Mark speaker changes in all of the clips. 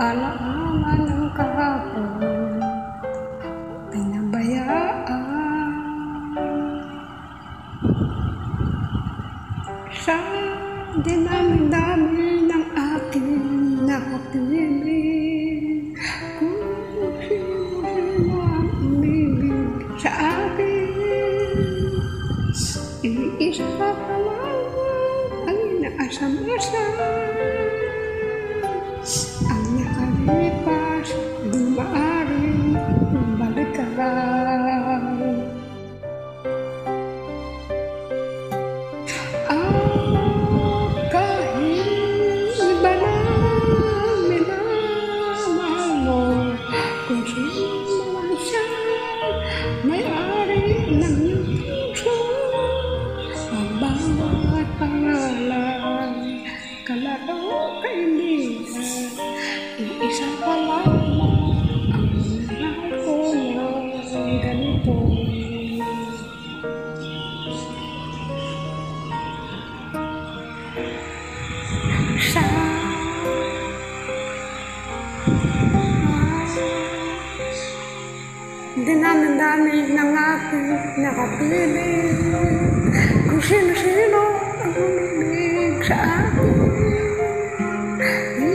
Speaker 1: Alaala ng kahapon, pinabayaan sa dinami-dami ng ating nakapiling. Kung sino-sino ang umibig sa akin, iisa pa lang ang inaasam-asam. Ang nakalipas, di maaaring balikan. Kahit iba na minamahal mo, kung sino man siya, may-ari ng iyong puso. Ang bawat pangalan, kalaro, kaibigan, iisa pa lamang ang mahal ko ng ganito. Sa dinami-dami ng aking nakapiling, kung sino-sino ang umibig sa akin,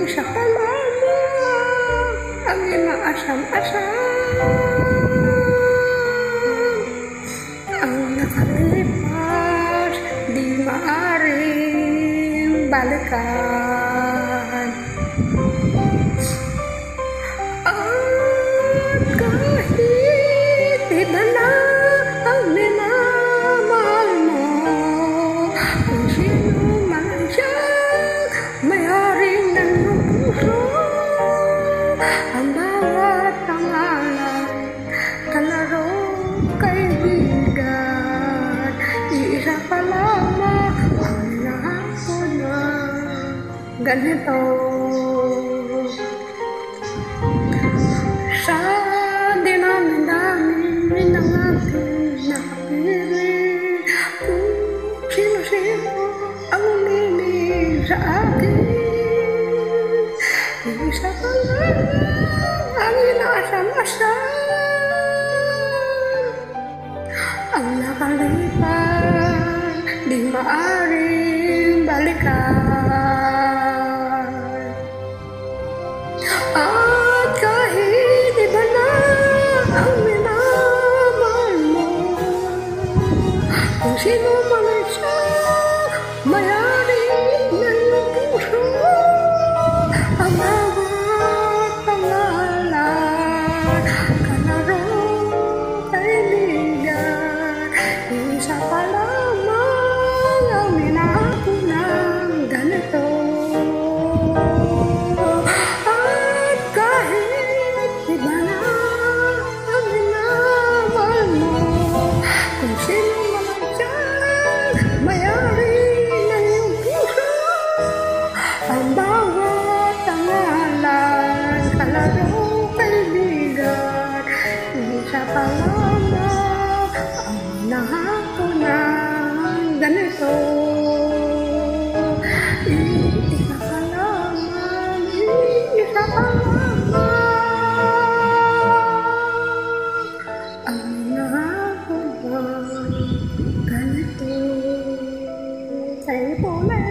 Speaker 1: isa pa lamang ang inaasam-asam. Ang nakalipas, di maaaring balikan. At kahit iba na ang minamahal mo, kung sino man siyang may-ari ng iyong puso, ang bawat pangalan, kalaro, kaibigan, iisa pa lamang ang nahapon na ganito. Sa dinami-dami ng aking nakapiling, kung sino-sino ang umibig sa akin, isa pa lamang ang inaasam-asam. Ang nakalipas, di maaaring balikan. At kahit iba na ang minamahal mo, kung sino man siya, may-ari ng iyong puso, ang bawat pangalan, kalaro, kaibigan, isa pa lamang ang minako ng ganito. At kahit iba na ang minamahal mo, kung sino man siyang may-ari ng iyong puso, ang bawat pangalan, kalaro, kaibigan, isa pa lamang ang nahako ng ganito. Isa pa lamang, isa pa lamang ang nahako ng ganito. Tayo po ulit.